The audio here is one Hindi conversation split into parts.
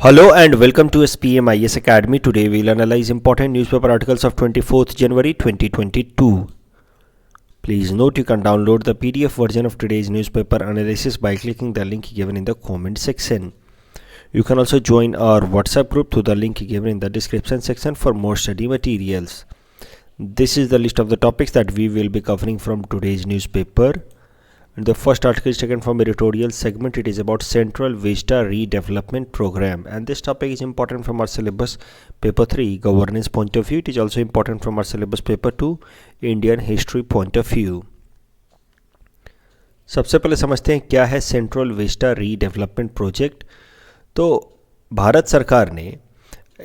Hello and welcome to SPM IS Academy. Today we'll analyze important newspaper articles of 24th January 2022. Please note you can download the PDF version of today's newspaper analysis by clicking the link given in the comment section. You can also join our WhatsApp group through the link given in the description section for more study materials. This is the list of the topics that we will be covering from today's newspaper. And the first article is taken from editorial segment. It is about Central Vista Redevelopment Program, and this topic is important from our syllabus paper 3 governance point of view. It is also important from our syllabus paper 2 Indian history point of view. सबसे पहले समझते हैं क्या है सेंट्रल विस्टा रीडेवलपमेंट प्रोजेक्ट। तो भारत सरकार ने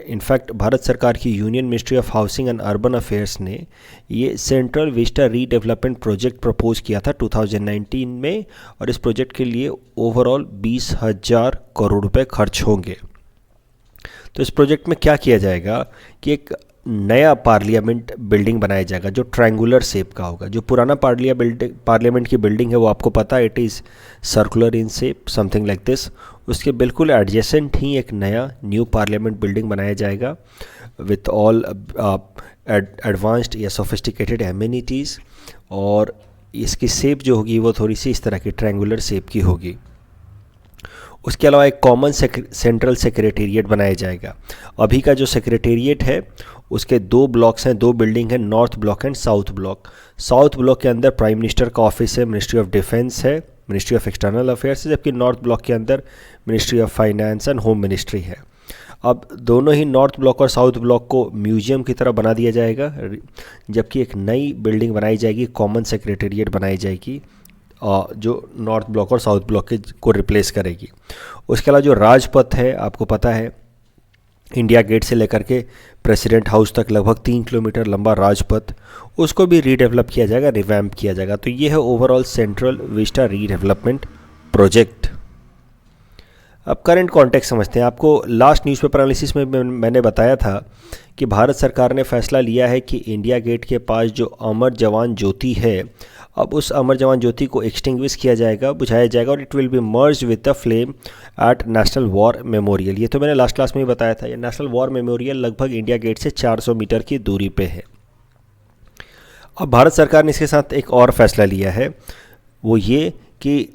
इनफैक्ट भारत सरकार की union ministry of housing and urban affairs ने ये central Vista redevelopment project propose किया था 2019 में, और इस प्रोजेक्ट के लिए ओवरऑल 20,000 करोड़ रुपए खर्च होंगे। तो इस प्रोजेक्ट में क्या किया जाएगा कि एक नया पार्लियामेंट बिल्डिंग बनाया जाएगा जो ट्रायंगुलर शेप का होगा। जो पुराना पार्लियामेंट की बिल्डिंग है वो आपको पता है, it is circular in shape, something like this. उसके बिल्कुल एडजेसेंट ही एक नया न्यू पार्लियामेंट बिल्डिंग बनाया जाएगा विथ ऑल एडवांस्ड या सोफिस्टिकेटेड एमिनिटीज़, और इसकी शेप जो होगी वो थोड़ी सी इस तरह की ट्रायंगुलर शेप की होगी। उसके अलावा एक कॉमन सेंट्रल सेक्रेटेरिएट बनाया जाएगा। अभी का जो सेक्रेटेरिएट है उसके दो ब्लॉक्स हैं, दो बिल्डिंग हैं, north block and south block. South block के अंदर प्राइम मिनिस्टर का ऑफिस है, मिनिस्ट्री ऑफ डिफेंस है, मिनिस्ट्री ऑफ एक्सटर्नल अफेयर्स है, जबकि नॉर्थ ब्लॉक के अंदर ministry of finance and home ministry है। अब दोनों ही नॉर्थ ब्लॉक और साउथ ब्लॉक को म्यूजियम की तरह बना दिया जाएगा, जबकि एक नई बिल्डिंग बनाई जाएगी, कॉमन सेक्रेटेरिएट बनाई जाएगी जो नॉर्थ ब्लॉक और साउथ ब्लॉक के को रिप्लेस करेगी। उसके अलावा जो राजपथ है आपको पता है, इंडिया गेट से लेकर के प्रेसिडेंट हाउस तक लगभग 3 किलोमीटर लंबा राजपथ, उसको भी रीडेवलप किया जाएगा, रिवैम्प किया जाएगा। तो ये है overall central Vista redevelopment project. अब करंट कॉन्टेक्स्ट समझते हैं। आपको लास्ट न्यूज़पेपर एनालिसिस में मैंने बताया था कि भारत सरकार ने फैसला लिया है कि इंडिया गेट के पास जो अमर जवान ज्योति है, अब उस अमर जवान ज्योति को एक्सटिंग्विश किया जाएगा, बुझाया जाएगा, और it will be merge with the flame at National war Memorial. ये तो मैंने लास्ट क्लास में ही बताया था। ये नेशनल वॉर मेमोरियल लगभग इंडिया गेट से 400 मीटर की दूरी पे है। अब भारत सरकार ने इसके साथ एक और फैसला लिया है, वो ये कि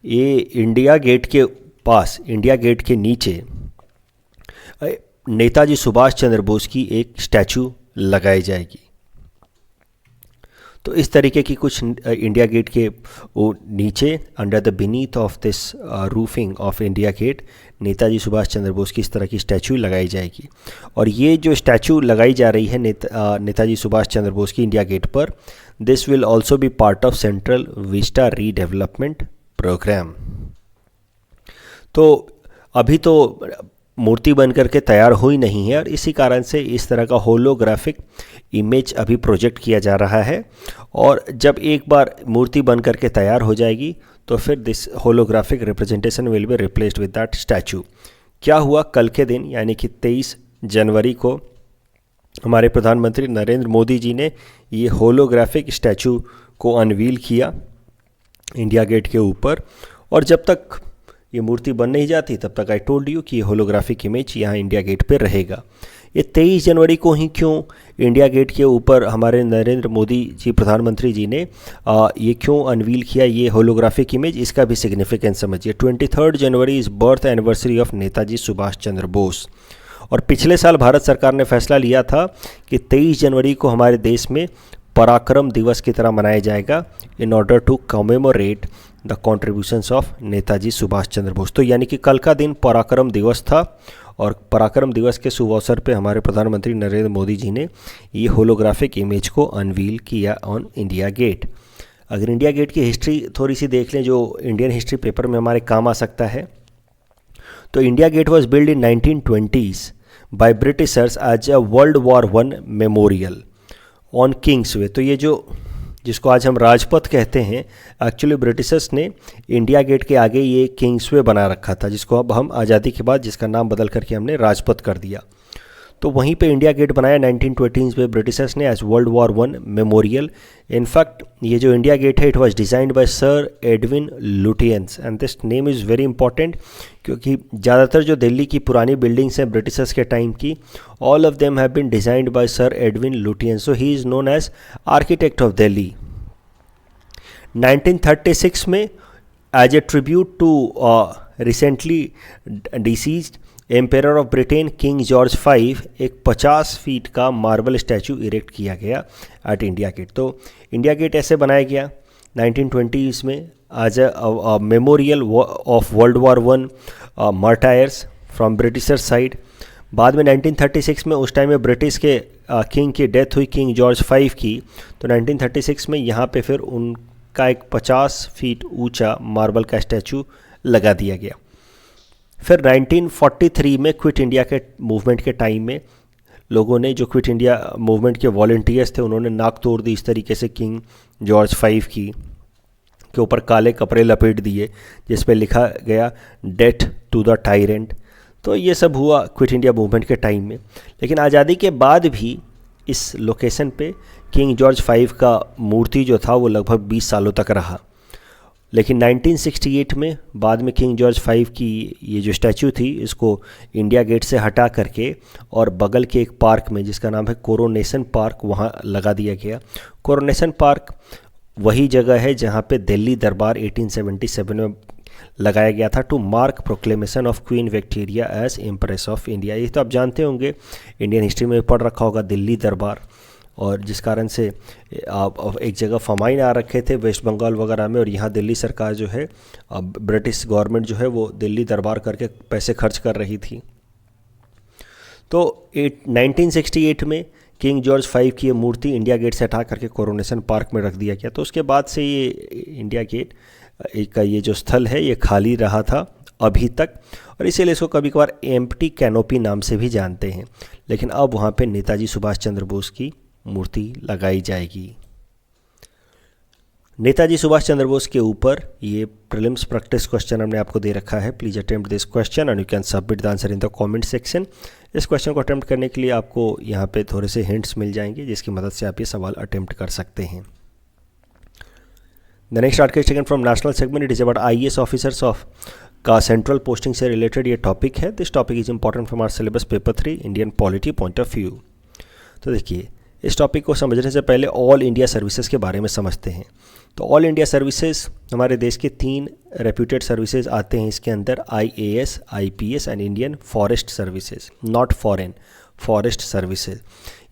ये इंडिया गेट के पास, इंडिया गेट के नीचे नेताजी सुभाष चंद्र बोस की एक स्टैचू लगाई जाएगी। तो इस तरीके की कुछ इंडिया गेट के वो नीचे under the beneath of this roofing of India gate Netaji Subhash Chandra Bose की इस तरह की स्टैचू लगाई जाएगी। और ये जो स्टैचू लगाई जा रही है नेताजी सुभाष चंद्र बोस की इंडिया गेट पर, this will also be part of Central Vista redevelopment programme. तो अभी तो मूर्ति बन करके तैयार हुई नहीं है, और इसी कारण से इस तरह का होलोग्राफिक इमेज अभी प्रोजेक्ट किया जा रहा है। और जब एक बार मूर्ति बन करके तैयार हो जाएगी तो फिर this holographic representation will be replaced with that statue. क्या हुआ कल के दिन यानी कि 23 जनवरी को हमारे प्रधानमंत्री नरेंद्र मोदी जी ने ये होलोग्राफिक स्टैचू को अनवील किया इंडिया गेट के ऊपर, और जब तक ये मूर्ति बन नहीं जाती तब तक आई टोल्ड यू कि ये होलोग्राफिक इमेज यहाँ इंडिया गेट पे रहेगा। ये 23 जनवरी को ही क्यों इंडिया गेट के ऊपर हमारे नरेंद्र मोदी जी प्रधानमंत्री जी ने ये क्यों अनवील किया ये होलोग्राफिक इमेज, इसका भी सिग्निफिकेंस समझिए। 23 January is birth anniversary of Netaji Subhash Chandra Bose, और पिछले साल भारत सरकार ने फैसला लिया था कि 23 जनवरी को हमारे देश में पराक्रम दिवस की तरह मनाया जाएगा in order to commemorate the contributions of Netaji Subhash Chandra Bose. तो यानी कि कल का दिन पराक्रम दिवस था, और पराक्रम दिवस के शुभ अवसर पे हमारे प्रधानमंत्री नरेंद्र मोदी जी ने ये होलोग्राफिक इमेज को अनवील किया ऑन इंडिया गेट। अगर इंडिया गेट की हिस्ट्री थोड़ी सी देख लें जो इंडियन हिस्ट्री पेपर में हमारे काम आ सकता है, तो India gate was build in 1920s by Britishers as a world war 1 memorial on Kingsway. तो ये जो जिसको आज हम राजपथ कहते हैं, एक्चुअली ब्रिटिशर्स ने इंडिया गेट के आगे ये किंग्स वे बना रखा था, जिसको अब हम आज़ादी के बाद जिसका नाम बदल करके हमने राजपथ कर दिया। तो वहीं पे इंडिया गेट बनाया 1920s में ब्रिटिशर्स ने as World War one memorial. In fact ये जो इंडिया गेट है, it was designed by sir Edwin Lutyens, and this name is very important क्योंकि ज़्यादातर जो दिल्ली की पुरानी बिल्डिंग्स हैं ब्रिटिशर्स के टाइम की, all of them have been designed by sir Edwin Lutyens, so he is known as architect of Delhi. 1936 में as a tribute to recently deceased emperor of Britain King George V एक 50 फीट का मार्बल स्टैचू इरेक्ट किया गया एट इंडिया गेट। तो इंडिया गेट ऐसे बनाया गया 1920s में as a memorial of World War one martyrs from Britisher side. बाद में 1936 में, उस टाइम में ब्रिटिश के किंग की डेथ हुई, किंग जॉर्ज V की, तो 1936 में यहाँ पे फिर उनका एक 50 फीट ऊंचा मार्बल का स्टैचू लगा दिया गया। फिर 1943 में क्विट इंडिया के मूवमेंट के टाइम में लोगों ने, जो क्विट इंडिया मूवमेंट के वॉलंटियर्स थे, उन्होंने नाक तोड़ दी इस तरीके से किंग जॉर्ज V की के ऊपर काले कपड़े लपेट दिए जिस पे लिखा गया डेथ टू द टायरेंट। तो ये सब हुआ क्विट इंडिया मूवमेंट के टाइम में। लेकिन आज़ादी के बाद भी इस लोकेशन पे किंग जॉर्ज V का मूर्ति जो था वो लगभग 20 सालों तक रहा। लेकिन 1968 में बाद में किंग जॉर्ज V की ये जो स्टैचू थी, इसको इंडिया गेट से हटा करके और बगल के एक पार्क में जिसका नाम है कोरोनेशन पार्क, वहाँ लगा दिया गया। कोरोनेशन पार्क वही जगह है जहाँ पे दिल्ली दरबार 1877 में लगाया गया था to mark proclamation of Queen Victoria as empress of India. ये तो आप जानते होंगे, इंडियन हिस्ट्री में पढ़ रखा होगा दिल्ली दरबार, और जिस कारण से आप एक जगह फमाइन आ रखे थे वेस्ट बंगाल वगैरह में, और यहाँ दिल्ली सरकार जो है, ब्रिटिश गवर्नमेंट जो है वो दिल्ली दरबार करके पैसे खर्च कर रही थी। तो 1968 में किंग जॉर्ज V की ये मूर्ति इंडिया गेट से हटा करके कोरोनेशन पार्क में रख दिया गया। तो उसके बाद से ये इंडिया गेट का ये जो स्थल है ये खाली रहा था अभी तक, और इसीलिए इसको कभी कभार एम्प्टी कैनोपी नाम से भी जानते हैं। लेकिन अब वहाँ पे नेताजी सुभाष चंद्र बोस की मूर्ति लगाई जाएगी। नेताजी सुभाष चंद्र बोस के ऊपर ये प्रीलिम्स प्रैक्टिस क्वेश्चन हमने आपको दे रखा है। Please attempt this question and you can submit the answer in the comment section. इस क्वेश्चन को अटेम्प्ट करने के लिए आपको यहाँ पे थोड़े से हिंट्स मिल जाएंगे जिसकी मदद से आप ये सवाल अटेम्प्ट कर सकते हैं। The next article taken from national segment, it is about IAS officers of का सेंट्रल पोस्टिंग से रिलेटेड ये टॉपिक है। This topic is important from our syllabus paper 3 Indian polity point of view. तो देखिए, इस टॉपिक को समझने से पहले ऑल इंडिया सर्विसेज के बारे में समझते हैं। तो ऑल इंडिया सर्विसेज हमारे देश के 3 रेप्यूटेड सर्विसेज आते हैं इसके अंदर, IAS, IPS and Indian forest services, not foreign, forest services.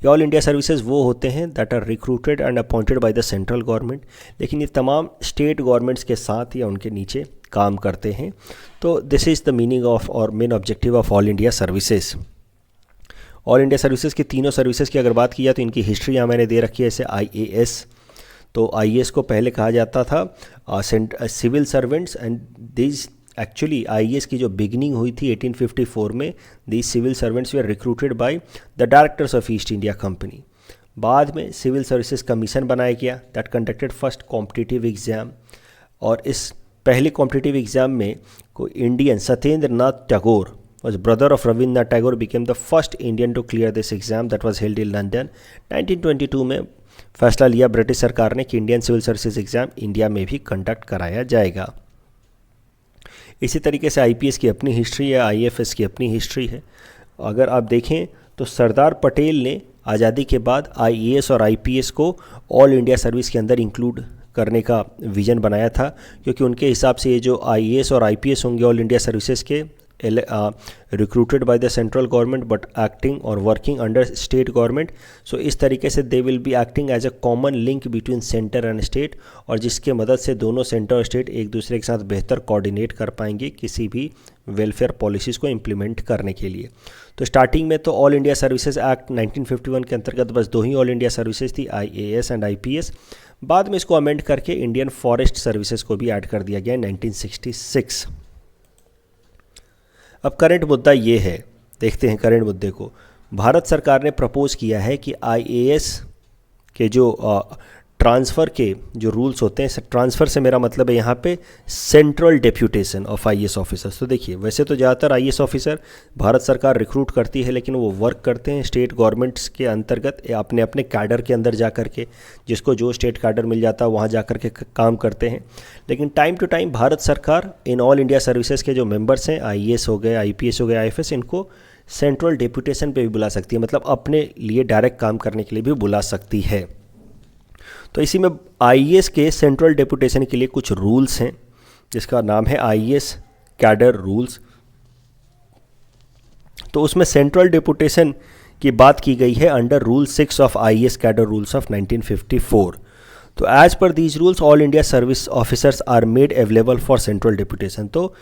ये ऑल इंडिया सर्विसेज वो होते हैं that are recruited and appointed by the central government, लेकिन ये तमाम स्टेट गवर्नमेंट्स के साथ या उनके नीचे काम करते हैं। तो this is the meaning of और main objective of all India services. All India services की तीनों सर्विसेज की अगर बात की जाए तो इनकी हिस्ट्री यहाँ मैंने दे रखी है। जैसे IAS, तो IAS को पहले कहा जाता था civil servants, and this actually IAS की जो बिगनिंग हुई थी 1854 में, these civil servants were recruited by the directors of East India Company. बाद में सिविल सर्विसेज कमीशन बनाया गया that conducted first competitive exam, और इस पहले कॉम्पिटिटिव एग्जाम में कोई Indian Satyendra Nath Tagore was brother of Rabindranath Tagore became the first Indian to clear this exam that was held in London। 1922 में फैसला लिया ब्रिटिश सरकार ने कि Indian civil services exam India में भी कंडक्ट कराया जाएगा। इसी तरीके से IPS की अपनी हिस्ट्री है, IFS की अपनी हिस्ट्री है। अगर आप देखें तो सरदार पटेल ने आज़ादी के बाद IAS और IPS को ऑल इंडिया सर्विस के अंदर इंक्लूड करने का विज़न बनाया था, क्योंकि उनके हिसाब से ये जो IAS और IPS होंगे ऑल इंडिया सर्विसेज के, recruited by the central government but acting or working under state government, so इस तरीके से they will be acting as a common link between center and state, और जिसके मदद से दोनों सेंटर और स्टेट एक दूसरे के साथ बेहतर कोऑर्डिनेट कर पाएंगे किसी भी वेलफेयर पॉलिसीज़ को इम्प्लीमेंट करने के लिए। तो स्टार्टिंग में तो ऑल इंडिया सर्विसेज एक्ट 1951 के अंतर्गत बस 2 ही ऑल इंडिया सर्विसेज थी, IAS एंड IPS। बाद में इसको अमेंड करके इंडियन फॉरेस्ट सर्विसेज को भी ऐड कर दिया गया 1966। अब करंट मुद्दा ये है, देखते हैं करंट मुद्दे को। भारत सरकार ने प्रपोज़ किया है कि IAS के जो ट्रांसफ़र के जो रूल्स होते हैं, ट्रांसफ़र से मेरा मतलब है यहाँ पे central deputation of IAS officers. तो देखिए, वैसे तो ज़्यादातर आईएएस ऑफिसर भारत सरकार रिक्रूट करती है, लेकिन वो वर्क करते हैं स्टेट गवर्नमेंट्स के अंतर्गत अपने अपने कैडर के अंदर जा कर के, जिसको जो स्टेट कैडर मिल जाता है वहाँ जा कर के काम करते हैं। लेकिन टाइम टू टाइम भारत सरकार इन ऑल इंडिया सर्विसेज के जो मेंबर्स हैं, आईएएस हो गए, आईपीएस हो गए, आईएफएस, इनको सेंट्रल डेप्यूटेशन पे भी बुला सकती है, मतलब अपने लिए डायरेक्ट काम करने के लिए भी बुला सकती है। तो इसी में आईएएस के सेंट्रल डेप्यूटेशन के लिए कुछ रूल्स हैं, जिसका नाम है आईएएस कैडर रूल्स। तो उसमें सेंट्रल डेप्यूटेशन की बात की गई है under rule 6 of IAS cadre rules of 1954। तो as per these rules all India service officers are made available for central deputation. तो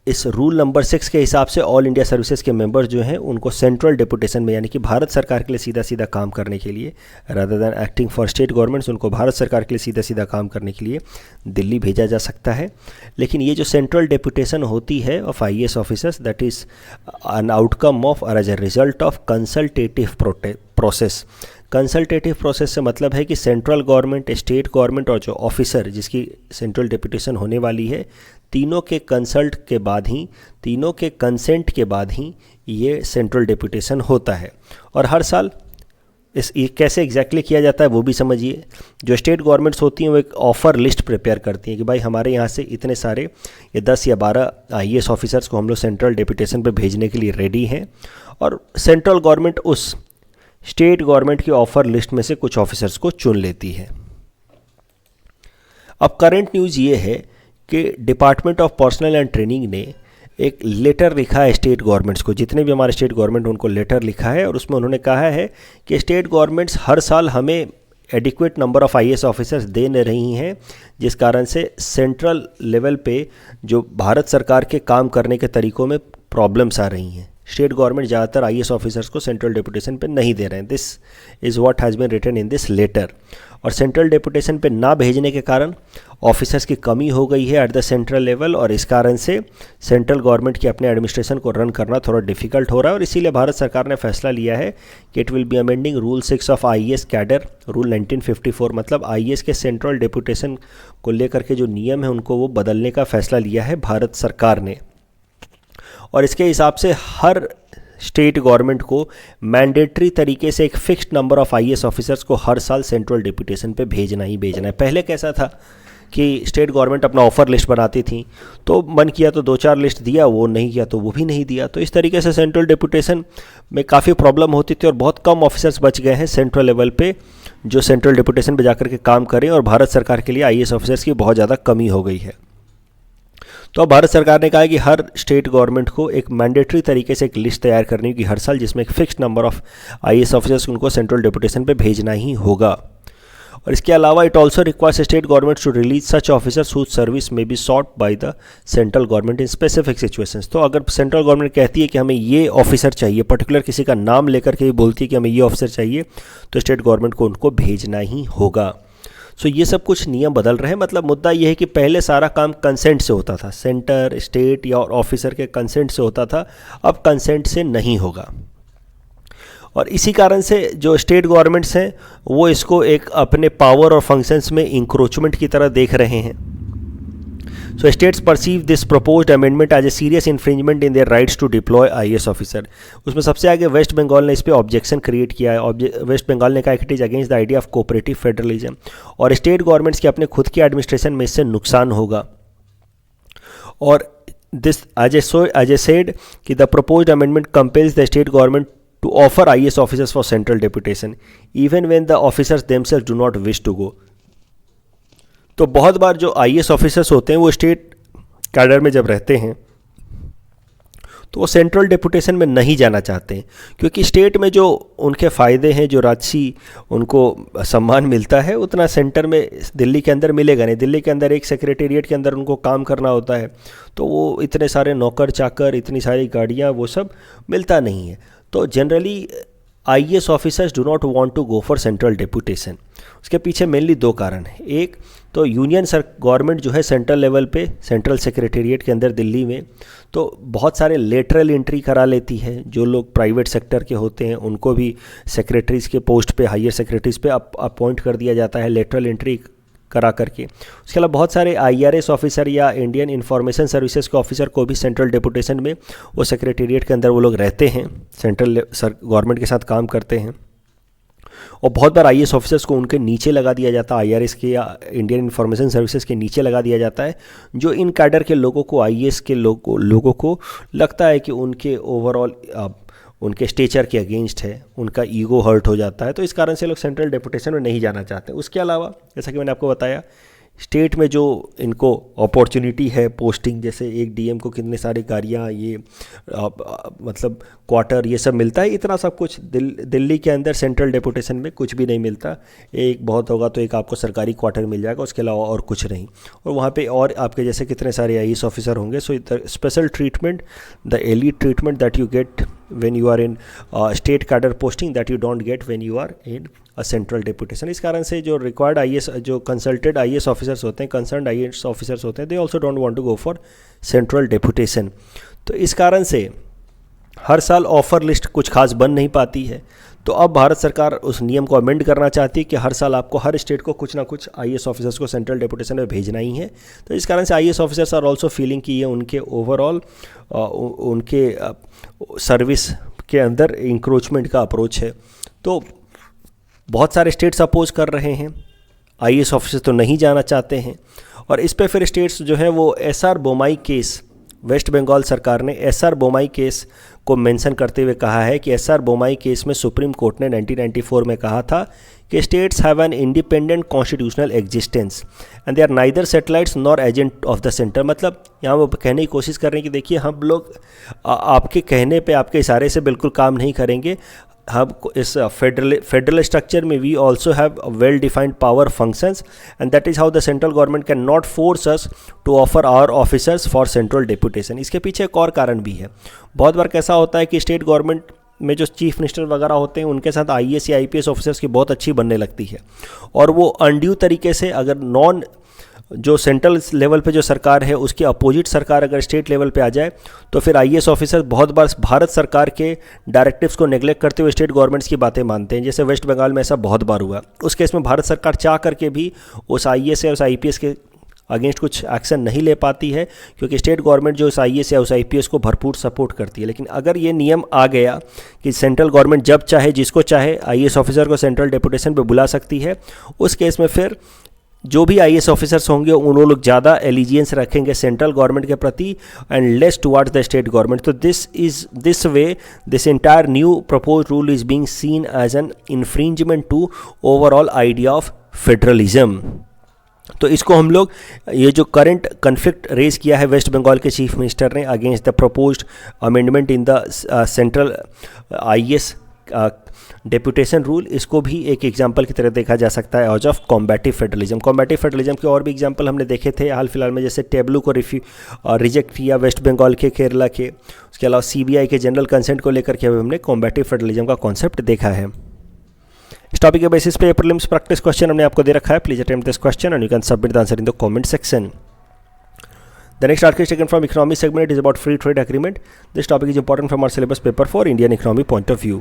इस रूल नंबर 6 के हिसाब से ऑल इंडिया सर्विसेज के मेंबर्स जो हैं उनको सेंट्रल डेप्यूटेशन में, यानी कि भारत सरकार के लिए सीधा सीधा काम करने के लिए, rather than acting for state governments, उनको भारत सरकार के लिए सीधा सीधा काम करने के लिए दिल्ली भेजा जा सकता है। लेकिन ये जो सेंट्रल डेप्यूटेशन होती है of IAS officers, that is an outcome of और as a result of consultative process. Consultative process से मतलब है कि सेंट्रल गवर्नमेंट, स्टेट गवर्नमेंट और जो ऑफिसर जिसकी सेंट्रल डेप्यूटेशन होने वाली है, तीनों के कंसल्ट के बाद ही, तीनों के कंसेंट के बाद ही ये सेंट्रल डेप्यूटेशन होता है। और हर साल ये कैसे एग्जैक्टली किया जाता है वो भी समझिए। जो स्टेट गवर्नमेंट्स होती हैं वो एक ऑफ़र लिस्ट प्रिपेयर करती हैं कि भाई हमारे यहाँ से इतने सारे, ये 10 या 12 आईएएस ऑफिसर्स को हम लोग सेंट्रल डेप्यूटेशन पे भेजने के लिए रेडी हैं, और सेंट्रल गवर्नमेंट उस स्टेट गवर्नमेंट की ऑफ़र लिस्ट में से कुछ ऑफिसर्स को चुन लेती है। अब करंट न्यूज़ ये है कि department of personal and training ने एक लेटर लिखा है स्टेट गवर्नमेंट्स को, जितने भी हमारे स्टेट गवर्नमेंट उनको लेटर लिखा है, और उसमें उन्होंने कहा है कि स्टेट गवर्नमेंट्स हर साल हमें adequate number of IAS officers दे नहीं रही हैं, जिस कारण से सेंट्रल लेवल पे जो भारत सरकार के काम करने के तरीक़ों में प्रॉब्लम्स आ रही हैं। स्टेट गवर्नमेंट ज़्यादातर आईएएस ऑफिसर्स को सेंट्रल डेप्यूटेशन पे नहीं दे रहे हैं। This is what has been written in this letter. और सेंट्रल डेप्यूटेशन पे ना भेजने के कारण ऑफिसर्स की कमी हो गई है एट द सेंट्रल लेवल, और इस कारण से सेंट्रल गवर्नमेंट की अपने एडमिनिस्ट्रेशन को रन करना थोड़ा डिफिकल्ट हो रहा है। और इसीलिए भारत सरकार ने फैसला लिया है कि it will B amending rule 6 of IAS cadre rule 1954, मतलब आईएएस के सेंट्रल डेप्यूटेशन को लेकर के जो नियम है उनको वो बदलने का फैसला लिया है भारत सरकार ने। और इसके हिसाब से हर स्टेट गवर्नमेंट को मैंडेटरी तरीके से एक fixed number of IAS officers को हर साल सेंट्रल डेप्यूटेशन पे भेजना ही भेजना है। पहले कैसा था कि स्टेट गवर्नमेंट अपना ऑफ़र लिस्ट बनाती थी, तो मन किया तो 2-4 लिस्ट दिया, वो नहीं किया तो वो भी नहीं दिया। तो इस तरीके से सेंट्रल डेप्यूटेशन में काफ़ी प्रॉब्लम होती थी, और बहुत कम ऑफिसर्स बच गए हैं सेंट्रल लेवल पे जो सेंट्रल डेप्यूटेशन पे जाकर के काम करें, और भारत सरकार के लिए आईएएस ऑफिसर्स की बहुत ज़्यादा कमी हो गई है। तो अब भारत सरकार ने कहा है कि हर स्टेट गवर्नमेंट को एक मैंडेटरी तरीके से एक लिस्ट तैयार करनी होगी हर साल, जिसमें एक fixed number of IAS officers उनको सेंट्रल डेप्यूटेशन पे भेजना ही होगा। और इसके अलावा it also requires state government to release such officers whose service में be sought by the central government in specific situations. तो अगर सेंट्रल गवर्नमेंट कहती है कि हमें ये ऑफिसर चाहिए, पर्टिकुलर किसी का नाम लेकर के भी बोलती है कि हमें ये ऑफिसर चाहिए, तो स्टेट गवर्नमेंट को उनको भेजना ही होगा। सो ये सब कुछ नियम बदल रहे हैं। मतलब मुद्दा ये है कि पहले सारा काम कंसेंट से होता था, सेंटर, स्टेट या ऑफिसर के कंसेंट से होता था, अब कंसेंट से नहीं होगा। और इसी कारण से जो स्टेट गवर्नमेंट्स हैं वो इसको एक अपने पावर और फंक्शंस में इंक्रोचमेंट की तरह देख रहे हैं। So states perceive this proposed amendment as a serious infringement in their rights to deploy IAS officer. उसमें सबसे आगे वेस्ट बंगाल ने इस पर ऑब्जेक्शन क्रिएट किया है। वेस्ट बंगाल ने कहा it is against the idea of cooperative federalism, और स्टेट गवर्नमेंट्स के अपने खुद के एडमिनिस्ट्रेशन में इससे नुकसान होगा। और दिस एज ए सेड कि the proposed amendment compels the state government to offer IAS officers for central deputation even when the officers themselves do not wish to go। तो बहुत बार जो IAS ऑफिसर्स होते हैं वो स्टेट कैडर में जब रहते हैं तो वो सेंट्रल डेपुटेशन में नहीं जाना चाहते हैं, क्योंकि स्टेट में जो उनके फ़ायदे हैं, जो राजसी उनको सम्मान मिलता है, उतना सेंटर में दिल्ली के अंदर मिलेगा नहीं। दिल्ली के अंदर एक सेक्रेटेरिएट के अंदर उनको काम करना होता है, तो वो इतने सारे नौकर चाकर, इतनी सारी गाड़ियाँ, वो सब मिलता नहीं है। तो generally IAS officers do not want to go for central deputation. उसके पीछे मेनली 2 कारण हैं। एक तो यूनियन गवर्नमेंट जो है सेंट्रल लेवल पे, सेंट्रल सेक्रेटेरिएट के अंदर दिल्ली में, तो बहुत सारे लेटरल एंट्री करा लेती है। जो लोग प्राइवेट सेक्टर के होते हैं उनको भी सेक्रेटरीज़ के पोस्ट पे, हायर सेक्रेटरीज़ पे अपॉइंट कर दिया जाता है लेटरल एंट्री करा करके। उसके अलावा बहुत सारे IRS ऑफिसर या इंडियन इंफॉर्मेशन सर्विसेज के ऑफिसर को भी सेंट्रल डेपुटेशन में, वो सेक्रेटेरिएट के अंदर वो लोग रहते हैं, सेंट्रल गवर्नमेंट के साथ काम करते हैं। और बहुत बार IAS ऑफिसर्स को उनके नीचे लगा दिया जाता है, IRS के या इंडियन इंफॉर्मेशन सर्विसेज के नीचे लगा दिया जाता है, जो इन कैडर के लोगों को, IAS के लोगों को लगता है कि उनके ओवरऑल उनके स्टेचर के अगेंस्ट है, उनका ईगो हर्ट हो जाता है, तो इस कारण से लोग सेंट्रल डेपुटेशन में नहीं जाना चाहते। उसके अलावा जैसा कि मैंने आपको बताया, स्टेट में जो इनको अपॉर्चुनिटी है पोस्टिंग, जैसे एक DM को कितने सारी गाड़ियाँ, ये मतलब क्वार्टर, ये सब मिलता है, इतना सब कुछ दिल्ली के अंदर सेंट्रल डेपुटेशन में कुछ भी नहीं मिलता। एक बहुत होगा तो एक आपको सरकारी क्वार्टर मिल जाएगा, उसके अलावा और कुछ नहीं। और वहाँ पे और आपके जैसे कितने सारे IAS ऑफिसर होंगे। So special treatment, the elite treatment that you get when you are in state cadre posting that you don't get when you are in a central deputation। इस कारण से जो required IAS, जो consulted IAS officers होते हैं, concerned IAS officers होते हैं, they also don't want to go for central deputation। तो इस कारण से हर साल ऑफ़र लिस्ट कुछ खास बन नहीं पाती है। तो अब भारत सरकार उस नियम को अमेंड करना चाहती है कि हर साल आपको हर स्टेट को कुछ ना कुछ IAS ऑफिसर्स को सेंट्रल डेपुटेशन में भेजना ही है। तो इस कारण से IAS officers are also feeling कि ये उनके ओवरऑल उनके सर्विस के अंदर इंक्रोचमेंट का अप्रोच है। तो बहुत सारे स्टेट्स अपोज कर रहे हैं, IAS ऑफिसर्स तो नहीं जाना चाहते हैं। और इस पे फिर स्टेट्स जो है वो SR बोमाई केस, वेस्ट बंगाल सरकार ने SR बोमाई केस को मेंशन करते हुए कहा है कि SR बोमाई केस में सुप्रीम कोर्ट ने 1994 में कहा था कि states have an independent constitutional existence and they are neither satellites nor agent of the centre. मतलब यहाँ वो कहने की कोशिश कर रहे हैं कि देखिए, हम लोग आपके कहने पे, आपके इशारे से बिल्कुल काम नहीं करेंगे। हम इस फेडरल स्ट्रक्चर में we also have well defined power functions and that is how the central government can not force us to offer our officers for central deputation. इसके पीछे एक और कारण भी है। बहुत बार कैसा होता है कि स्टेट गवर्नमेंट में जो चीफ मिनिस्टर वगैरह होते हैं उनके साथ IAS या IPS ऑफिसर्स की बहुत अच्छी बनने लगती है, और वो अनड्यू तरीके से अगर जो सेंट्रल लेवल पे जो सरकार है उसकी अपोजिट सरकार अगर स्टेट लेवल पे आ जाए, तो फिर IAS ऑफिसर बहुत बार भारत सरकार के डायरेक्टिव्स को नेग्लेक्ट करते हुए स्टेट गवर्नमेंट्स की बातें मानते हैं। जैसे वेस्ट बंगाल में ऐसा बहुत बार हुआ। उस केस में भारत सरकार चाह करके भी उस IAS या उस IPS के अगेंस्ट कुछ एक्शन नहीं ले पाती है, क्योंकि स्टेट गवर्नमेंट जो उस IAS या उस IPS को भरपूर सपोर्ट करती है। लेकिन अगर ये नियम आ गया कि सेंट्रल गवर्नमेंट जब चाहे, जिसको चाहे, IAS ऑफिसर को सेंट्रल डेपुटेशन पे बुला सकती है, उस केस में फिर जो भी IAS ऑफिसर्स होंगे उन लोग ज़्यादा एलिजियंस रखेंगे सेंट्रल गवर्नमेंट के प्रति and less towards the state government. तो this entire new propose rule is being seen as an infringement to overall idea of federalism. तो इसको हम लोग, ये जो करंट कन्फ्लिक्ट रेज किया है वेस्ट बंगाल के चीफ मिनिस्टर ने against the proposed amendment in the central IAS deputation rule, इसको भी एक एग्जांपल की तरह देखा जा सकता है as of combative federalism. Combative federalism के और भी एग्जांपल हमने देखे थे हाल फिलहाल में, जैसे टेबलू को रिजेक्ट किया वेस्ट बंगाल के, केरला के। उसके अलावा CBI के जनरल कंसेंट को लेकर के हमने कॉम्बैटिव फेडरलिज्म का कॉन्सेप्ट देखा है। इस टॉपिक के बेसिस पे प्रीलिम्स प्रैक्टिस क्वेश्चन हमने आपको दे रखा है। Please attempt this question and you can submit the answer in the comment section. The next article is taken from economy segment. It is about free trade agreement. This topic is important from our syllabus paper for Indian economy point of view.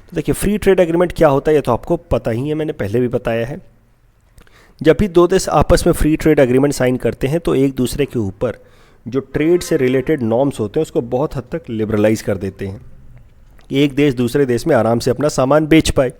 तो देखिए, फ्री ट्रेड एग्रीमेंट क्या होता है ये तो आपको पता ही है, मैंने पहले भी बताया है। जब भी दो देश आपस में फ्री ट्रेड एग्रीमेंट साइन करते हैं तो एक दूसरे के ऊपर जो ट्रेड से रिलेटेड नॉर्म्स होते हैं उसको बहुत हद तक लिबरलाइज कर देते हैं, एक देश दूसरे देश में आराम से अपना सामान बेच पाए।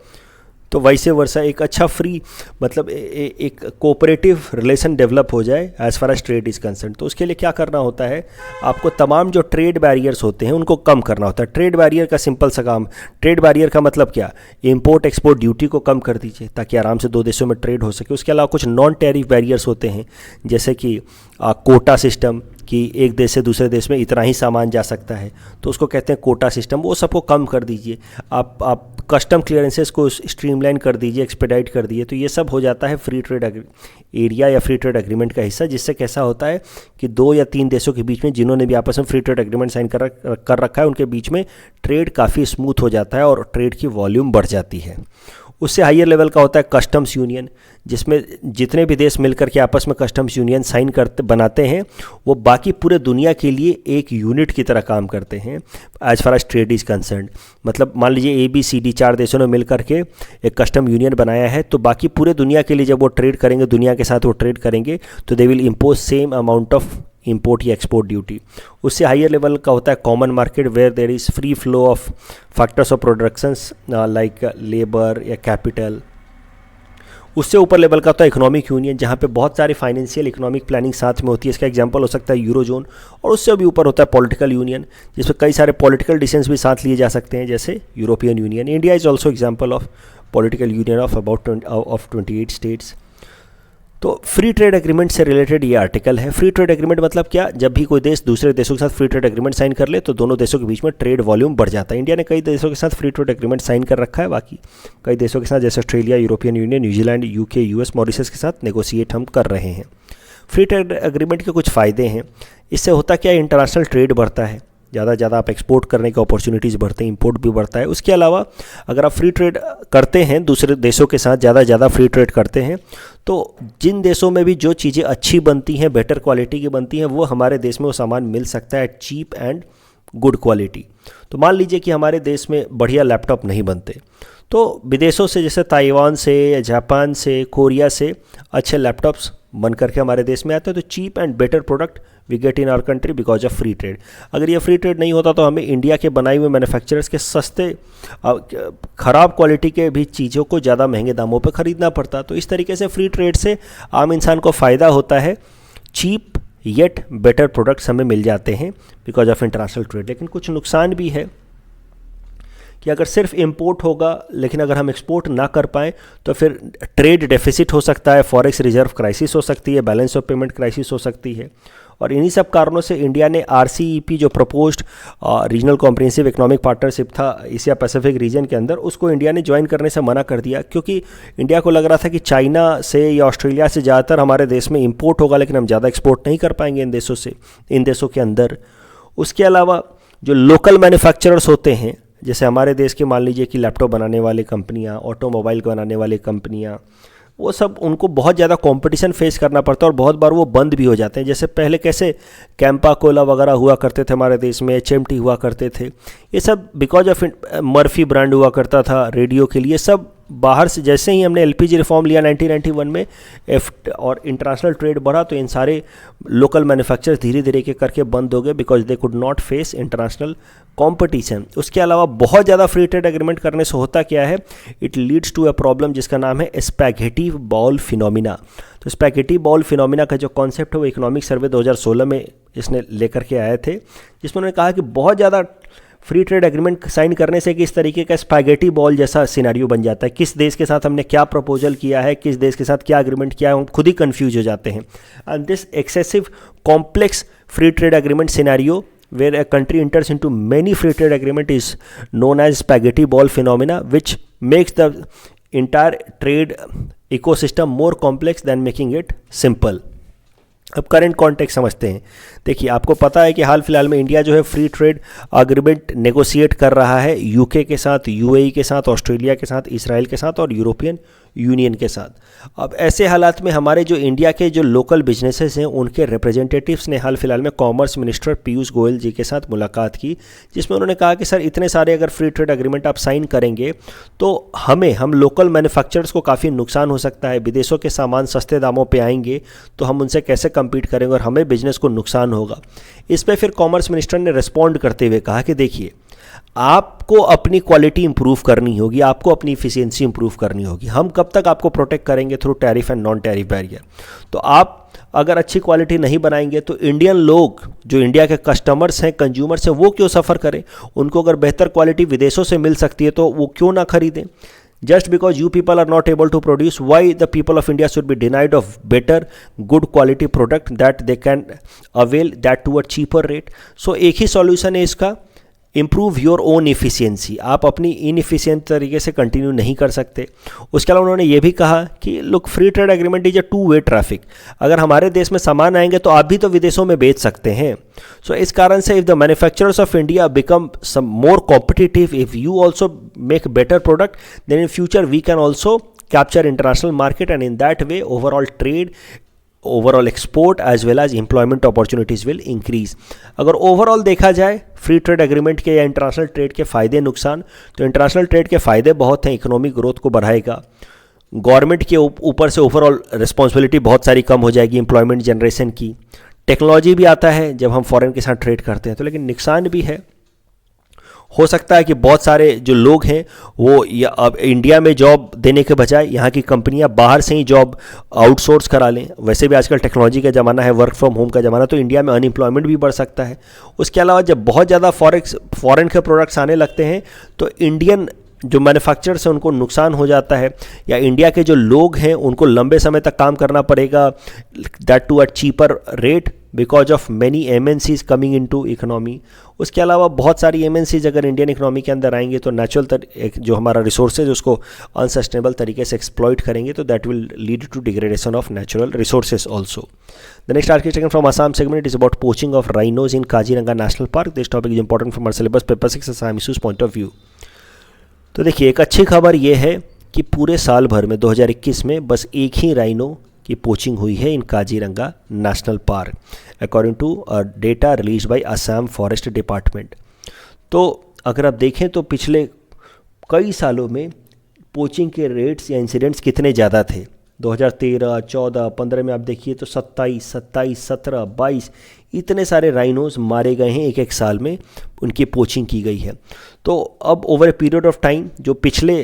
तो वैसे वर्षा एक अच्छा फ्री, मतलब एक कोऑपरेटिव रिलेशन डेवलप हो जाए as far as trade is concern. तो उसके लिए क्या करना होता है, आपको तमाम जो ट्रेड बैरियर्स होते हैं उनको कम करना होता है। ट्रेड बैरियर का सिंपल सा काम, ट्रेड बैरियर का मतलब क्या, इम्पोर्ट एक्सपोर्ट ड्यूटी को कम कर दीजिए ताकि आराम से दो देशों में ट्रेड हो सके। उसके अलावा कुछ नॉन टैरिफ बैरियर्स होते हैं, जैसे कि कोटा सिस्टम, कि एक देश से दूसरे देश में इतना ही सामान जा सकता है, तो उसको कहते हैं कोटा सिस्टम। वो सबको कम कर दीजिए। आप कस्टम क्लियरेंसेस को स्ट्रीमलाइन कर दीजिए, एक्सपेडाइट कर दीजिए। तो ये सब हो जाता है फ्री ट्रेड एरिया या फ्री ट्रेड एग्रीमेंट का हिस्सा, जिससे कैसा होता है कि 2 या 3 देशों के बीच में जिन्होंने भी आपस में फ्री ट्रेड एग्रीमेंट साइन कर रखा है उनके बीच में ट्रेड काफ़ी स्मूथ हो जाता है और ट्रेड की वॉल्यूम बढ़ जाती है। उससे हायर लेवल का होता है कस्टम्स यूनियन, जिसमें जितने भी देश मिलकर के आपस में कस्टम्स यूनियन साइन करते बनाते हैं वो बाकी पूरे दुनिया के लिए एक यूनिट की तरह काम करते हैं as far as trade is concern. मतलब मान लीजिए ABCD 4 देशों ने मिल करके एक कस्टम यूनियन बनाया है, तो बाकी पूरे दुनिया के लिए जब वो ट्रेड करेंगे, दुनिया के साथ वो ट्रेड करेंगे, तो they will impose same amount of import या एक्सपोर्ट ड्यूटी। उससे हायर लेवल का होता है common market where there is free flow of factors of productions like labour या कैपिटल। उससे ऊपर लेवल का होता है इकोनॉमिक यूनियन, जहाँ पे बहुत सारी फाइनेंशियल इकोनॉमिक प्लानिंग साथ में होती है। इसका एग्जांपल हो सकता है यूरोजोन। और उससे भी ऊपर होता है पॉलिटिकल यूनियन, जिसमें कई सारे पॉलिटिकल डिसीजंस भी साथ लिए जा सकते हैं, जैसे European union. India is also example of political union of about 28 states. तो फ्री ट्रेड एग्रीमेंट से रिलेटेड ये आर्टिकल है। फ्री ट्रेड एग्रीमेंट मतलब क्या, जब भी कोई देश दूसरे देशों के साथ फ्री ट्रेड एग्रीमेंट साइन कर ले तो दोनों देशों के बीच में ट्रेड वॉल्यूम बढ़ जाता है। इंडिया ने कई देशों के साथ फ्री ट्रेड एग्रीमेंट साइन कर रखा है, बाकी कई देशों के साथ जैसे Australia, European union, New Zealand, UK, US, Mauritius के साथ नेगोशिएट हम कर रहे हैं। फ्री ट्रेड एग्रीमेंट के कुछ फ़ायदे हैं। इससे होता क्या, इंटरनेशनल ट्रेड बढ़ता है, ज़्यादा से ज़्यादा आप एक्सपोर्ट करने के अपॉर्चुनिटीज़ बढ़ते हैं, इंपोर्ट भी बढ़ता है। उसके अलावा अगर आप फ्री ट्रेड करते हैं दूसरे देशों के साथ, ज़्यादा से ज़्यादा फ्री ट्रेड करते हैं, तो जिन देशों में भी जो चीज़ें अच्छी बनती हैं, बेटर क्वालिटी की बनती हैं, वो हमारे देश में वो सामान मिल सकता है चीप एंड गुड क्वालिटी। तो मान लीजिए कि हमारे देश में बढ़िया लैपटॉप नहीं बनते, तो विदेशों से जैसे ताइवान से या जापान से, कोरिया से अच्छे लैपटॉप्स बन करके हमारे देश में आते हैं। तो cheap and better product we get in our country because of free trade. अगर ये फ्री ट्रेड नहीं होता तो हमें इंडिया के बनाए हुए मैन्युफैक्चरर्स के सस्ते ख़राब क्वालिटी के भी चीज़ों को ज़्यादा महंगे दामों पर ख़रीदना पड़ता। तो इस तरीके से फ्री ट्रेड से आम इंसान को फ़ायदा होता है, चीप येट बेटर प्रोडक्ट्स हमें मिल जाते हैं बिकॉज ऑफ इंटरनेशनल ट्रेड। लेकिन कुछ नुकसान भी है कि अगर सिर्फ इंपोर्ट होगा लेकिन अगर हम एक्सपोर्ट ना कर पाएँ तो फिर ट्रेड डेफिसिट हो सकता है, फॉरेक्स रिजर्व क्राइसिस हो सकती है, बैलेंस ऑफ पेमेंट क्राइसिस हो सकती है। और इन्हीं सब कारणों से इंडिया ने RCEP जो proposed regional comprehensive economic partnership था एशिया पैसिफिक रीजन के अंदर, उसको इंडिया ने ज्वाइन करने से मना कर दिया, क्योंकि इंडिया को लग रहा था कि चाइना से या ऑस्ट्रेलिया से ज़्यादातर हमारे देश में इंपोर्ट होगा लेकिन हम ज़्यादा एक्सपोर्ट नहीं कर पाएंगे इन देशों से, इन देशों के अंदर। उसके अलावा जो लोकल मैन्युफैक्चरर्स होते हैं, जैसे हमारे देश के मान लीजिए कि लैपटॉप बनाने वाली कंपनियां, ऑटोमोबाइल बनाने वाली कंपनियां, वो सब उनको बहुत ज़्यादा कंपटीशन फेस करना पड़ता है और बहुत बार वो बंद भी हो जाते हैं। जैसे पहले कैसे कैंपा कोला वगैरह हुआ करते थे हमारे देश में, HMT हुआ करते थे, ये सब बिकॉज ऑफ मर्फी ब्रांड हुआ करता था रेडियो के लिए। सब बाहर से, जैसे ही हमने LPG रिफॉर्म लिया 1991 में और इंटरनेशनल ट्रेड बढ़ा तो इन सारे लोकल मैन्युफैक्चरर्स धीरे धीरे के करके बंद हो गए because they could not face international competition. उसके अलावा बहुत ज़्यादा फ्री ट्रेड एग्रीमेंट करने से होता क्या है, it leads to a problem जिसका नाम है स्पैगेटी बॉल फिनोमिना। तो स्पैगेटी बॉल फिनोमिना का जो कॉन्सेप्ट है वो इकोनॉमिक सर्वे 2016 में इसने लेकर के आए थे, जिसमें उन्होंने कहा कि बहुत ज़्यादा फ्री ट्रेड एग्रीमेंट साइन करने से किस तरीके का स्पैगेटी बॉल जैसा सिनेरियो बन जाता है, किस देश के साथ हमने क्या प्रपोजल किया है, किस देश के साथ क्या एग्रीमेंट किया है, हम खुद ही कंफ्यूज हो जाते हैं। And this excessive complex free trade agreement scenario where a country enters into many free trade agreement is known as spaghetti ball phenomena, which makes the entire trade ecosystem more complex than making it simple। अब करंट कॉन्टेक्स्ट समझते हैं। देखिए, आपको पता है कि हाल फिलहाल में इंडिया जो है फ्री ट्रेड एग्रीमेंट नेगोशिएट कर रहा है UK के साथ, UAE के साथ, ऑस्ट्रेलिया के साथ, इसराइल के साथ और यूरोपियन यूनियन के साथ। अब ऐसे हालात में हमारे जो इंडिया के जो लोकल बिजनेसेस हैं उनके रिप्रेजेंटेटिव्स ने हाल फिलहाल में कॉमर्स मिनिस्टर पीयूष गोयल जी के साथ मुलाकात की, जिसमें उन्होंने कहा कि सर इतने सारे अगर फ्री ट्रेड एग्रीमेंट आप साइन करेंगे तो हम लोकल मैन्युफैक्चरर्स को काफ़ी नुकसान हो सकता है। विदेशों के सामान सस्ते दामों पर आएंगे तो हम उनसे कैसे कम्पीट करेंगे और हमें बिजनेस को नुकसान होगा। इस पर फिर कॉमर्स मिनिस्टर ने रिस्पॉन्ड करते हुए कहा कि देखिए, आपको अपनी क्वालिटी इंप्रूव करनी होगी, आपको अपनी इफिशियंसी इंप्रूव करनी होगी। हम कब तक आपको प्रोटेक्ट करेंगे through tariff and non tariff barrier. तो आप अगर अच्छी क्वालिटी नहीं बनाएंगे तो इंडियन लोग जो इंडिया के कस्टमर्स हैं, कंज्यूमर्स हैं, वो क्यों सफ़र करें। उनको अगर बेहतर क्वालिटी विदेशों से मिल सकती है तो वो क्यों ना खरीदें। Just because you people are not able to produce, why the people of India should be denied of better, good quality product that they can avail that to a cheaper rate? So एक ही solution है इसका, इम्प्रूव योर ओन इफ़िशियंसी, आप अपनी इनएफिशिएंट तरीके से कंटिन्यू नहीं कर सकते। उसके अलावा उन्होंने ये भी कहा कि look, free trade agreement is a two way traffic, अगर हमारे देश में सामान आएंगे तो आप भी तो विदेशों में बेच सकते हैं। सो इस कारण से if the manufacturers of India become some more competitive, if you also make better product, then in future we can also capture international market, and in that way overall trade, overall export as well as employment opportunities will increase. अगर ओवरऑल देखा जाए फ्री ट्रेड एग्रीमेंट के या इंटरनेशनल ट्रेड के फ़ायदे नुकसान, तो इंटरनेशनल ट्रेड के फ़ायदे बहुत हैं, इकोनॉमिक ग्रोथ को बढ़ाएगा, गवर्नमेंट के ऊपर से ओवरऑल रिस्पॉन्सिबिलिटी बहुत सारी कम हो जाएगी एम्प्लॉयमेंट जनरेशन की, टेक्नोलॉजी भी आता है जब हम फॉरेन के साथ ट्रेड करते हैं, तो लेकिन नुकसान भी है। हो सकता है कि बहुत सारे जो लोग हैं वो अब इंडिया में जॉब देने के बजाय यहाँ की कंपनियाँ बाहर से ही जॉब आउटसोर्स करा लें। वैसे भी आजकल टेक्नोलॉजी का ज़माना है, वर्क फ्रॉम होम का ज़माना, तो इंडिया में अनएम्प्लॉयमेंट भी बढ़ सकता है। उसके अलावा जब बहुत ज़्यादा फॉरेन के प्रोडक्ट्स आने लगते हैं तो इंडियन जो मैन्युफैक्चरर्स हैं उनको नुकसान हो जाता है, या इंडिया के जो लोग हैं उनको लंबे समय तक काम करना पड़ेगा, that to a cheaper rate because of many MNCs coming into economy. उसके अलावा बहुत सारी एमएनसीज अगर इंडियन इकोनॉमी के अंदर आएंगे तो नेचुरल जो हमारा रिसोर्सेज उसको अनसस्टेनेबल तरीके से एक्सप्लॉइट करेंगे, तो that will lead to degradation of natural resources also. The next article taken from Assam segment is about poaching of rhinos in Kaziranga national Park. This topic is important from our syllabus paper 6 Assam issues point of view. तो देखिए, एक अच्छी खबर ये है कि पूरे साल भर में 2021 में बस एक ही राइनो की पोचिंग हुई है in Kaziranga national park, according to data release by Assam forest department. तो अगर आप देखें तो पिछले कई सालों में पोचिंग के रेट्स या इंसिडेंट्स कितने ज़्यादा थे। 2013, 14, 15 में आप देखिए तो 27, 17, 22 इतने सारे राइनोज मारे गए हैं एक एक साल में, उनकी पोचिंग की गई है। तो अब over a period of time जो पिछले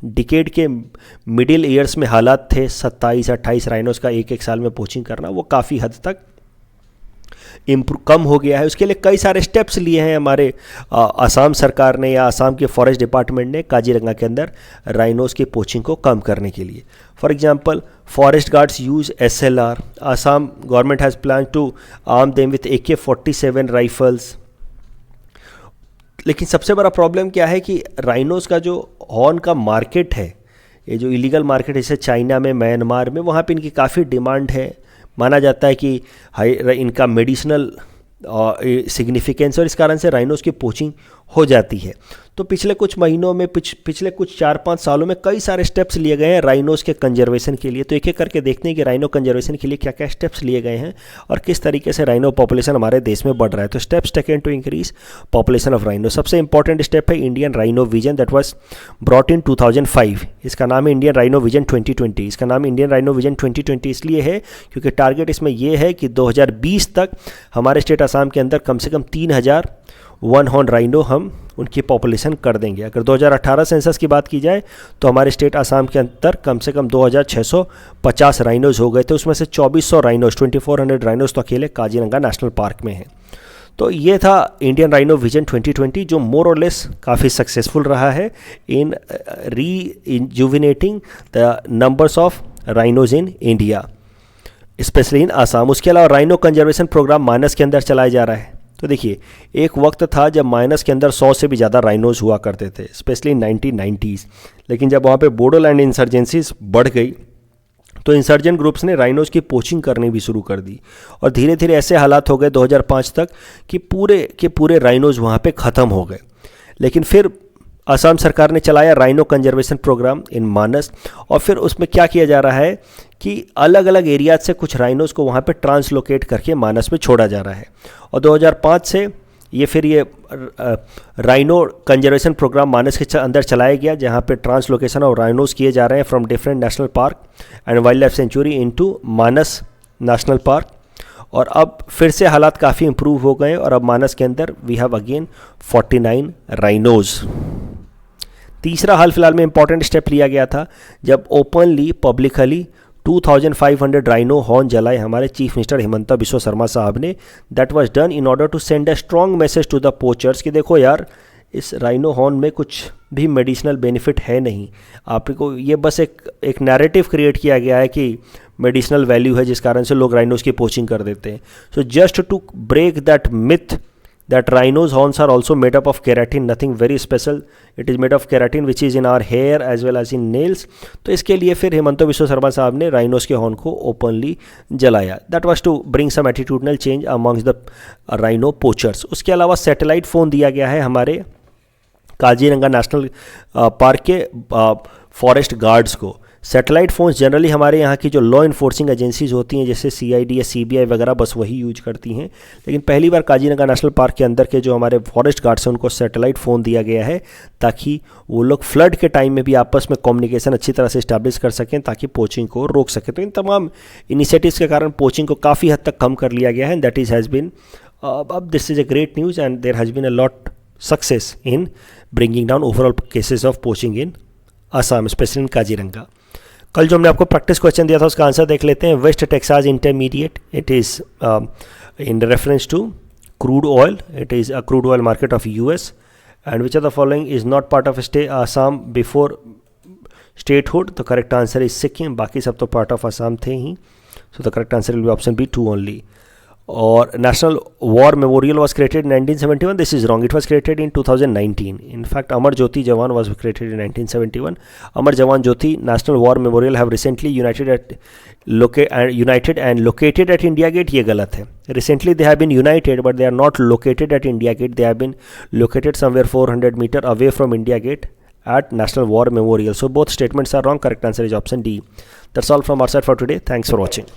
डिकेड के मिडिल ईयर्स में हालात थे 27-28 राइनोज का एक एक साल में पोचिंग करना, वो काफ़ी हद तक कम हो गया है। उसके लिए कई सारे स्टेप्स लिए हैं हमारे असम सरकार ने या असम के फॉरेस्ट डिपार्टमेंट ने काजीरंगा के अंदर राइनोज की पोचिंग को कम करने के लिए। For example, forest guards use SLR, Assam government has plan to arm them with AK-47 rifles. लेकिन सबसे बड़ा प्रॉब्लम क्या है कि राइनोज का जो हॉर्न का मार्केट है, ये जो इलीगल मार्केट है जैसे चाइना में, म्यांमार में, वहाँ पे इनकी काफ़ी डिमांड है। माना जाता है कि इनका मेडिसिनल सिग्निफिकेंस और इस कारण से राइनोज की पोचिंग हो जाती है। तो पिछले कुछ महीनों में पिछले कुछ 4-5 सालों में कई सारे स्टेप्स लिए गए हैं राइनोज के कंजर्वेशन के लिए। तो एक एक करके देखते हैं कि राइनो कंजर्वेशन के लिए क्या क्या स्टेप्स लिए गए हैं और किस तरीके से राइनो पॉपुलेशन हमारे देश में बढ़ रहा है। तो steps taken to increase population of rhino, सबसे इंपॉर्टेंट स्टेप है Indian rhino vision that was brought in 2005। इसका नाम है इंडियन राइनो विजन 2020। इसका नाम इंडियन राइनो विजन 2020 इसलिए है क्योंकि टारगेट इसमें यह है कि 2020 तक हमारे स्टेट असम के अंदर कम से कम 3000 वन हॉर्न राइनो हम उनकी पॉपुलेशन कर देंगे। अगर 2018 सेंसस की बात की जाए तो हमारे स्टेट असम के अंदर कम से कम 2650 राइनोज हो गए थे, उसमें से 2400 राइनोज 2400 राइनोज तो अकेले काजीरंगा नेशनल पार्क में हैं। तो ये था इंडियन राइनो विजन 2020 जो मोर और लेस काफ़ी सक्सेसफुल रहा है in rejuvenating the numbers of rhinos in India, specially in Assam. उसके अलावा राइनो कंजर्वेशन प्रोग्राम माइनस के अंदर चलाया जा रहा है। तो देखिए, एक वक्त था जब माइनस के अंदर 100 से भी ज़्यादा राइनोज हुआ करते थे, स्पेशली 1990s। लेकिन जब वहाँ पे बोडोलैंड इंसर्जेंसीज बढ़ गई तो इंसर्जेंट ग्रुप्स ने राइनोज की पोचिंग करनी भी शुरू कर दी और धीरे धीरे ऐसे हालात हो गए 2005 तक कि पूरे के पूरे राइनोज वहाँ पे ख़त्म हो गए। लेकिन फिर असम सरकार ने चलाया राइनो कंजर्वेशन प्रोग्राम इन मानस, और फिर उसमें क्या किया जा रहा है कि अलग अलग एरियाज से कुछ राइनोज को वहाँ पे ट्रांसलोकेट करके मानस में छोड़ा जा रहा है। और 2005 से ये राइनो कंजर्वेशन प्रोग्राम मानस के अंदर चलाया गया, जहाँ पे ट्रांसलोकेशन ऑफ राइनोज किए जा रहे हैं from different national park and wild life sanctuary into Manas national park. और अब फिर से हालात काफ़ी इंप्रूव हो गए और अब मानस के अंदर वी हैव अगेन 49 राइनोज। तीसरा हाल फिलहाल में इंपॉर्टेंट स्टेप लिया गया था जब ओपनली पब्लिकली 2500 राइनो हॉर्न जलाए हमारे चीफ मिनिस्टर हिमंता बिस्वा शर्मा साहब ने। That was done in order to send a strong message to the poachers कि देखो यार, इस राइनो हॉर्न में कुछ भी मेडिसिनल बेनिफिट है नहीं, आपको ये बस एक नैरेटिव क्रिएट किया गया है कि मेडिसिनल वैल्यू है जिस कारण से लोग राइनोज की पोचिंग कर देते हैं। So just to break that myth that rhino's horns are also made up of keratin, nothing very special. It is made of keratin which is in our hair as well as in nails. तो इसके लिए फिर हेमंत बिश्व शर्मा साहब ने राइनोस के हॉर्न को ओपनली जलाया. That was to bring some attitudinal change amongst the rhino poachers. उसके अलावा सैटेलाइट फ़ोन दिया गया है हमारे काजीरंगा नेशनल पार्क के फॉरेस्ट गार्ड्स को. सैटेलाइट फ़ोन्स जनरली हमारे यहाँ की जो लॉ इन्फोर्सिंग एजेंसीज होती हैं जैसे CID या CBI वगैरह बस वही यूज करती हैं, लेकिन पहली बार काजीरंगा नेशनल पार्क के अंदर के जो हमारे फॉरेस्ट गार्ड्स हैं उनको सैटेलाइट फ़ोन दिया गया है ताकि वो लोग फ्लड के टाइम में भी आपस में कम्युनिकेशन अच्छी तरह से इस्टेब्लिश कर सकें ताकि पोचिंग को रोक सकें. तो इन तमाम इनिशिएटिव्स के कारण पोचिंग को काफ़ी हद तक कम कर लिया गया है. दैट इज़ हैज़ बिन अब this is a great news and there has been a lot success in bringing down overall cases of poaching in Assam, specially in Kaziranga. कल जो हमने आपको प्रैक्टिस क्वेश्चन दिया था उसका आंसर देख लेते हैं. West Texas intermediate, it is in reference to crude oil. It is a crude oil market of US. And which are the following is not part of stay Assam before statehood. तो करेक्ट आंसर इज सिक्किम. बाकी सब तो पार्ट ऑफ असम थे ही. So the correct answer will be option B 2 only. और national war memorial was created in 1971. This is wrong. It was created in 2019. In fact, Amar Jyoti Jawan was created in 1971. Amar Jawan Jyoti National War Memorial have recently united and located at India Gate. ये गलत है. Recently they have been united, but they are not located at India Gate. They have been located somewhere 400 meter away from India Gate at National War Memorial. So both statements are wrong. Correct answer is option D. That's all from our side for today. Thanks for watching.